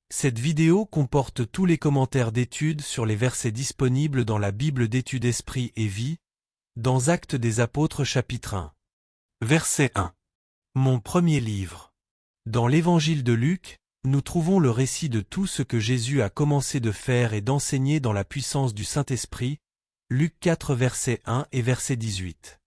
Cette vidéo comporte tous les commentaires d'études sur les versets disponibles dans la Bible d'études Esprit et Vie, dans Actes des Apôtres chapitre 1. Verset 1. Mon premier livre. Dans l'Évangile de Luc, nous trouvons le récit de tout ce que Jésus a commencé de faire et d'enseigner dans la puissance du Saint-Esprit, Luc 4 verset 1 et verset 18.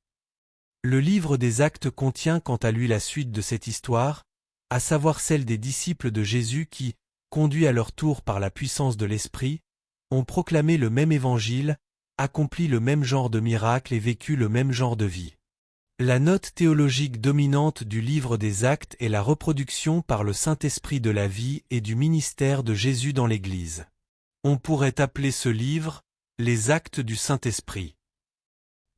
Le livre des Actes contient quant à lui la suite de cette histoire, à savoir celle des disciples de Jésus qui, conduits à leur tour par la puissance de l'Esprit, ont proclamé le même évangile, accompli le même genre de miracles et vécu le même genre de vie. La note théologique dominante du livre des Actes est la reproduction par le Saint-Esprit de la vie et du ministère de Jésus dans l'Église. On pourrait appeler ce livre « Les Actes du Saint-Esprit ».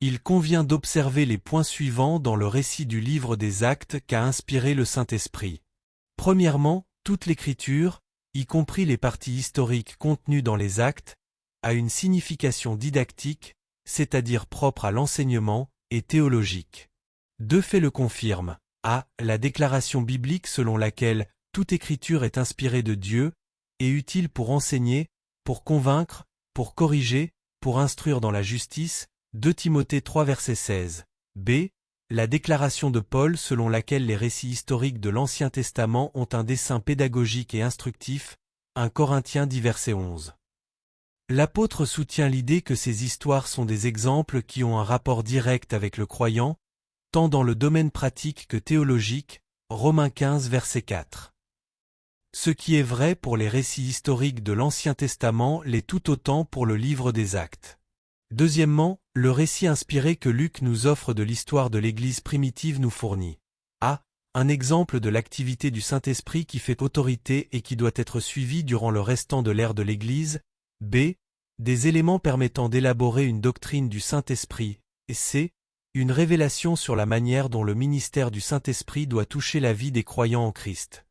Il convient d'observer les points suivants dans le récit du livre des Actes qu'a inspiré le Saint-Esprit. Premièrement, toute l'Écriture, y compris les parties historiques contenues dans les Actes, a une signification didactique, c'est-à-dire propre à l'enseignement, et théologique. Deux faits le confirment. A. La déclaration biblique selon laquelle toute Écriture est inspirée de Dieu, et utile pour enseigner, pour convaincre, pour corriger, pour instruire dans la justice, 2 Timothée 3 verset 16. B. La déclaration de Paul selon laquelle les récits historiques de l'Ancien Testament ont un dessein pédagogique et instructif, 1 Corinthiens 10 verset 11. L'apôtre soutient l'idée que ces histoires sont des exemples qui ont un rapport direct avec le croyant, tant dans le domaine pratique que théologique, Romains 15 verset 4. Ce qui est vrai pour les récits historiques de l'Ancien Testament l'est tout autant pour le livre des Actes. Deuxièmement, le récit inspiré que Luc nous offre de l'histoire de l'Église primitive nous fournit a. Un exemple de l'activité du Saint-Esprit qui fait autorité et qui doit être suivi durant le restant de l'ère de l'Église, b. Des éléments permettant d'élaborer une doctrine du Saint-Esprit, et c. Une révélation sur la manière dont le ministère du Saint-Esprit doit toucher la vie des croyants en Christ.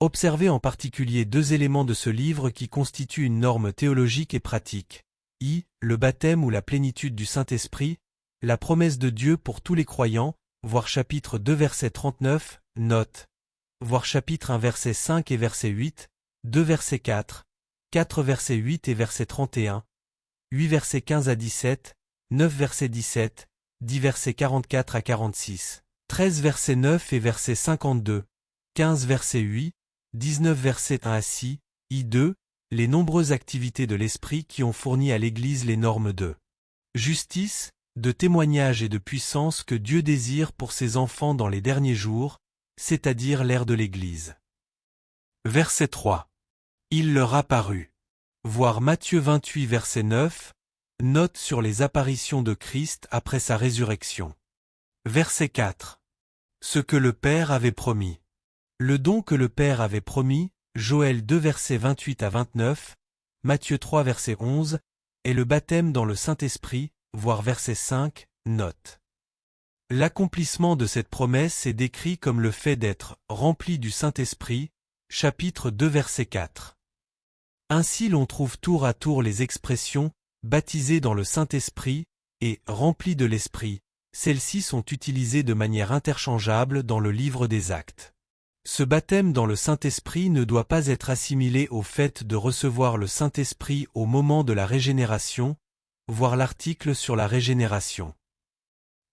Observez en particulier 2 éléments de ce livre qui constituent une norme théologique et pratique. I. Le baptême ou la plénitude du Saint-Esprit, la promesse de Dieu pour tous les croyants, voir chapitre 2 verset 39, note. Voir chapitre 1 verset 5 et verset 8, 2 verset 4, 4 verset 8 et verset 31, 8 verset 15 à 17, 9 verset 17, 10 verset 44 à 46, 13 verset 9 et verset 52, 15 verset 8, 19 verset 1 à 6, I2, les nombreuses activités de l'Esprit qui ont fourni à l'Église les normes de justice, de témoignage et de puissance que Dieu désire pour ses enfants dans les derniers jours, c'est-à-dire l'ère de l'Église. Verset 3. Il leur apparut. Voir Matthieu 28 verset 9, note sur les apparitions de Christ après sa résurrection. Verset 4. Ce que le Père avait promis. Le don que le Père avait promis, Joël 2 versets 28 à 29, Matthieu 3 verset 11, et le baptême dans le Saint-Esprit, voir verset 5, note. L'accomplissement de cette promesse est décrit comme le fait d'être rempli du Saint-Esprit, chapitre 2 verset 4. Ainsi l'on trouve tour à tour les expressions baptisé dans le Saint-Esprit et rempli de l'Esprit. Celles-ci sont utilisées de manière interchangeable dans le livre des Actes. Ce baptême dans le Saint-Esprit ne doit pas être assimilé au fait de recevoir le Saint-Esprit au moment de la régénération, voir l'article sur la régénération.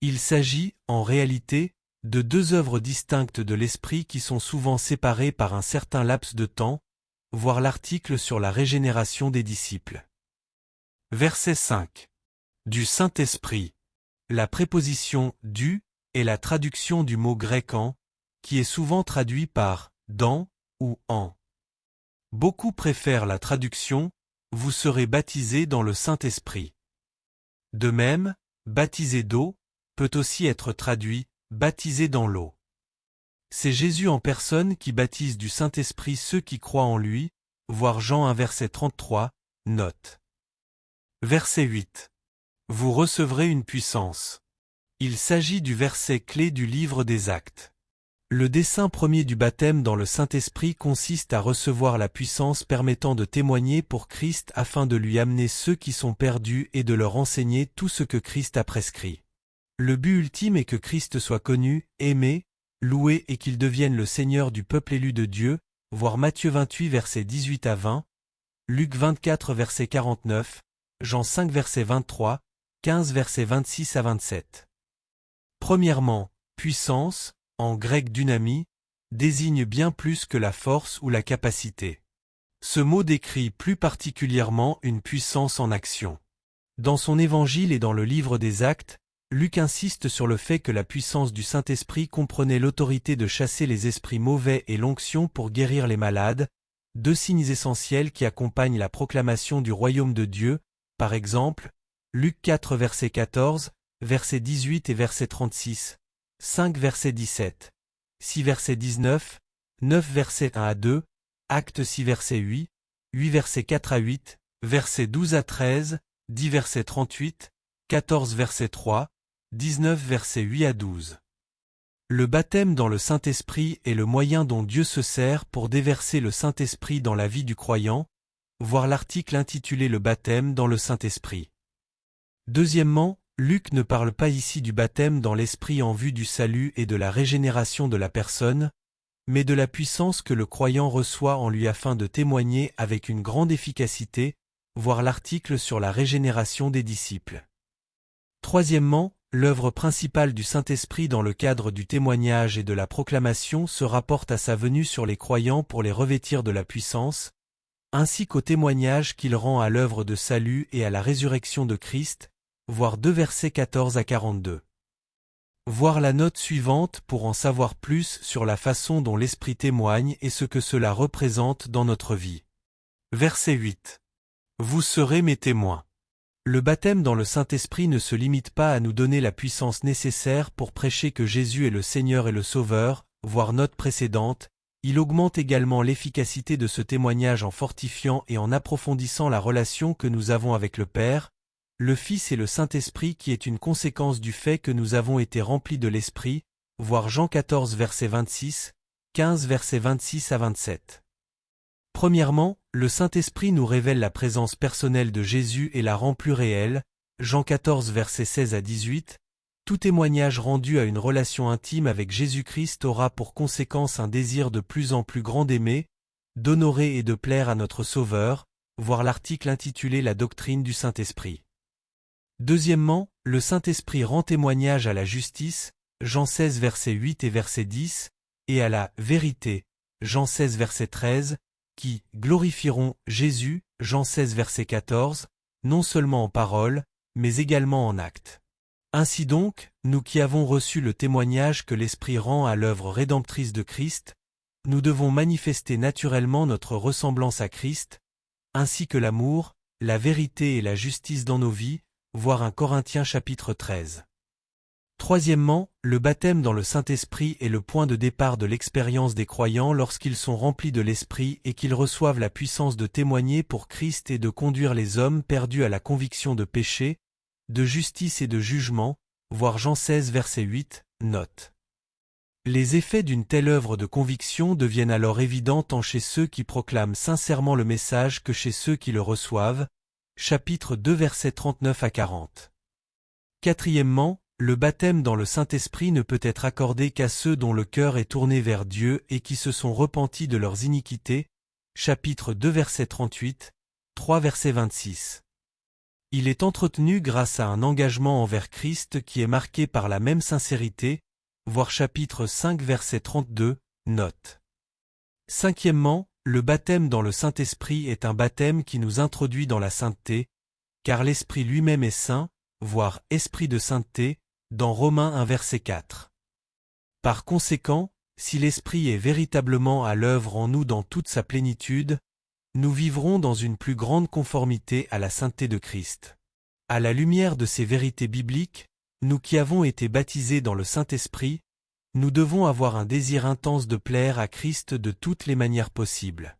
Il s'agit, en réalité, de 2 œuvres distinctes de l'Esprit qui sont souvent séparées par un certain laps de temps, voir l'article sur la régénération des disciples. Verset 5. Du Saint-Esprit. La préposition « du » est la traduction du mot grec « en », qui est souvent traduit par « dans » ou « en ». Beaucoup préfèrent la traduction « vous serez baptisés dans le Saint-Esprit ». De même, « baptisé d'eau » peut aussi être traduit « baptisé dans l'eau ». C'est Jésus en personne qui baptise du Saint-Esprit ceux qui croient en lui, voir Jean 1 verset 33, note. Verset 8. Vous recevrez une puissance. Il s'agit du verset clé du livre des Actes. Le dessein premier du baptême dans le Saint-Esprit consiste à recevoir la puissance permettant de témoigner pour Christ afin de lui amener ceux qui sont perdus et de leur enseigner tout ce que Christ a prescrit. Le but ultime est que Christ soit connu, aimé, loué et qu'il devienne le Seigneur du peuple élu de Dieu, voir Matthieu 28 versets 18 à 20, Luc 24 verset 49, Jean 5 verset 23, 15 verset 26 à 27. Premièrement, puissance, en grec dynamie, désigne bien plus que la force ou la capacité. Ce mot décrit plus particulièrement une puissance en action. Dans son évangile et dans le livre des Actes, Luc insiste sur le fait que la puissance du Saint-Esprit comprenait l'autorité de chasser les esprits mauvais et l'onction pour guérir les malades, deux signes essentiels qui accompagnent la proclamation du royaume de Dieu, par exemple, Luc 4 verset 14, verset 18 et verset 36, 5 verset 17, 6 verset 19, 9 verset 1 à 2, Actes 6 verset 8, 8 verset 4 à 8, verset 12 à 13, 10 verset 38, 14 verset 3, 19 verset 8 à 12. Le baptême dans le Saint-Esprit est le moyen dont Dieu se sert pour déverser le Saint-Esprit dans la vie du croyant, voir l'article intitulé Le baptême dans le Saint-Esprit. Deuxièmement, Luc ne parle pas ici du baptême dans l'Esprit en vue du salut et de la régénération de la personne, mais de la puissance que le croyant reçoit en lui afin de témoigner avec une grande efficacité, voir l'article sur la régénération des disciples. Troisièmement, l'œuvre principale du Saint-Esprit dans le cadre du témoignage et de la proclamation se rapporte à sa venue sur les croyants pour les revêtir de la puissance, ainsi qu'au témoignage qu'il rend à l'œuvre de salut et à la résurrection de Christ, voir 2 versets 14 à 42. Voir la note suivante pour en savoir plus sur la façon dont l'Esprit témoigne et ce que cela représente dans notre vie. Verset 8. Vous serez mes témoins. Le baptême dans le Saint-Esprit ne se limite pas à nous donner la puissance nécessaire pour prêcher que Jésus est le Seigneur et le Sauveur, voir note précédente, il augmente également l'efficacité de ce témoignage en fortifiant et en approfondissant la relation que nous avons avec le Père, le Fils et le Saint-Esprit qui est une conséquence du fait que nous avons été remplis de l'Esprit, voir Jean 14 verset 26, 15 verset 26 à 27. Premièrement, le Saint-Esprit nous révèle la présence personnelle de Jésus et la rend plus réelle, Jean 14 versets 16 à 18, tout témoignage rendu à une relation intime avec Jésus-Christ aura pour conséquence un désir de plus en plus grand d'aimer, d'honorer et de plaire à notre Sauveur, voir l'article intitulé La doctrine du Saint-Esprit. Deuxièmement, le Saint-Esprit rend témoignage à la justice, Jean 16 verset 8 et verset 10, et à la vérité, Jean 16 verset 13, qui glorifieront Jésus, Jean 16 verset 14, non seulement en parole, mais également en acte. Ainsi donc, nous qui avons reçu le témoignage que l'Esprit rend à l'œuvre rédemptrice de Christ, nous devons manifester naturellement notre ressemblance à Christ, ainsi que l'amour, la vérité et la justice dans nos vies, voir 1 Corinthiens chapitre 13. Troisièmement, le baptême dans le Saint-Esprit est le point de départ de l'expérience des croyants lorsqu'ils sont remplis de l'Esprit et qu'ils reçoivent la puissance de témoigner pour Christ et de conduire les hommes perdus à la conviction de péché, de justice et de jugement, voir Jean 16 verset 8, note. Les effets d'une telle œuvre de conviction deviennent alors évidents tant chez ceux qui proclament sincèrement le message que chez ceux qui le reçoivent, chapitre 2 versets 39 à 40. Quatrièmement, le baptême dans le Saint-Esprit ne peut être accordé qu'à ceux dont le cœur est tourné vers Dieu et qui se sont repentis de leurs iniquités, chapitre 2 verset 38, 3 verset 26. Il est entretenu grâce à un engagement envers Christ qui est marqué par la même sincérité, voir chapitre 5 verset 32, note. Cinquièmement, le baptême dans le Saint-Esprit est un baptême qui nous introduit dans la sainteté, car l'Esprit lui-même est saint, voire esprit de sainteté, dans Romains 1 verset 4. Par conséquent, si l'Esprit est véritablement à l'œuvre en nous dans toute sa plénitude, nous vivrons dans une plus grande conformité à la sainteté de Christ. À la lumière de ces vérités bibliques, nous qui avons été baptisés dans le Saint-Esprit, nous devons avoir un désir intense de plaire à Christ de toutes les manières possibles.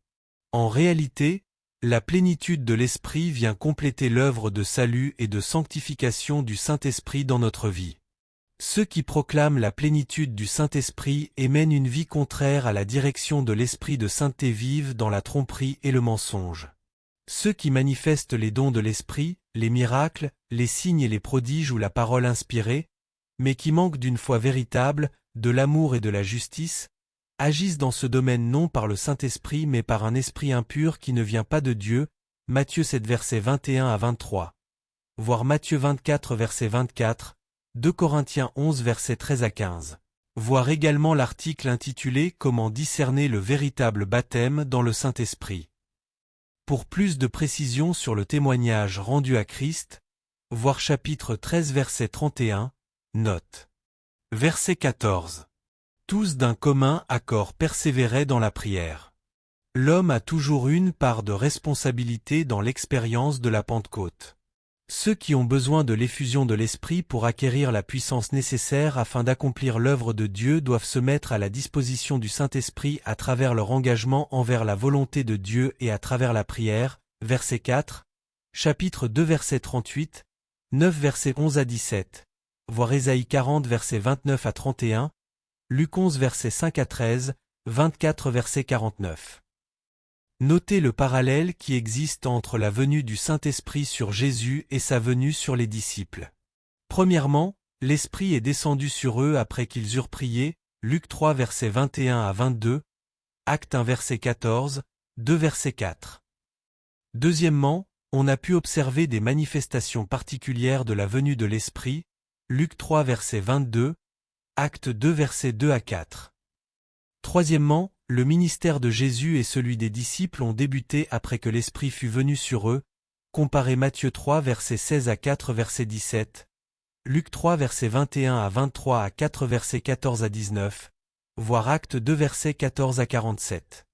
En réalité, la plénitude de l'Esprit vient compléter l'œuvre de salut et de sanctification du Saint-Esprit dans notre vie. Ceux qui proclament la plénitude du Saint-Esprit et mènent une vie contraire à la direction de l'Esprit de sainteté vivent dans la tromperie et le mensonge. Ceux qui manifestent les dons de l'Esprit, les miracles, les signes et les prodiges ou la parole inspirée, mais qui manquent d'une foi véritable, de l'amour et de la justice, agissent dans ce domaine non par le Saint-Esprit mais par un esprit impur qui ne vient pas de Dieu, Matthieu 7 versets 21 à 23. Voir Matthieu 24 verset 24, 2 Corinthiens 11 versets 13 à 15. Voir également l'article intitulé « Comment discerner le véritable baptême dans le Saint-Esprit ». Pour plus de précisions sur le témoignage rendu à Christ, voir chapitre 13 verset 31, note. Verset 14. Tous d'un commun accord persévéraient dans la prière. L'homme a toujours une part de responsabilité dans l'expérience de la Pentecôte. Ceux qui ont besoin de l'effusion de l'Esprit pour acquérir la puissance nécessaire afin d'accomplir l'œuvre de Dieu doivent se mettre à la disposition du Saint-Esprit à travers leur engagement envers la volonté de Dieu et à travers la prière, verset 4, chapitre 2 verset 38, 9 versets 11 à 17, voir Ésaïe 40 versets 29 à 31, Luc 11 versets 5 à 13, 24 verset 49. Notez le parallèle qui existe entre la venue du Saint-Esprit sur Jésus et sa venue sur les disciples. Premièrement, l'Esprit est descendu sur eux après qu'ils eurent prié, Luc 3 versets 21 à 22, Actes 1 verset 14, 2 verset 4. Deuxièmement, on a pu observer des manifestations particulières de la venue de l'Esprit, Luc 3 verset 22, Actes 2 versets 2 à 4. Troisièmement, le ministère de Jésus et celui des disciples ont débuté après que l'Esprit fut venu sur eux, comparez Matthieu 3 versets 16 à 4 verset 17, Luc 3 versets 21 à 23 à 4 versets 14 à 19, voir Actes 2 versets 14 à 47.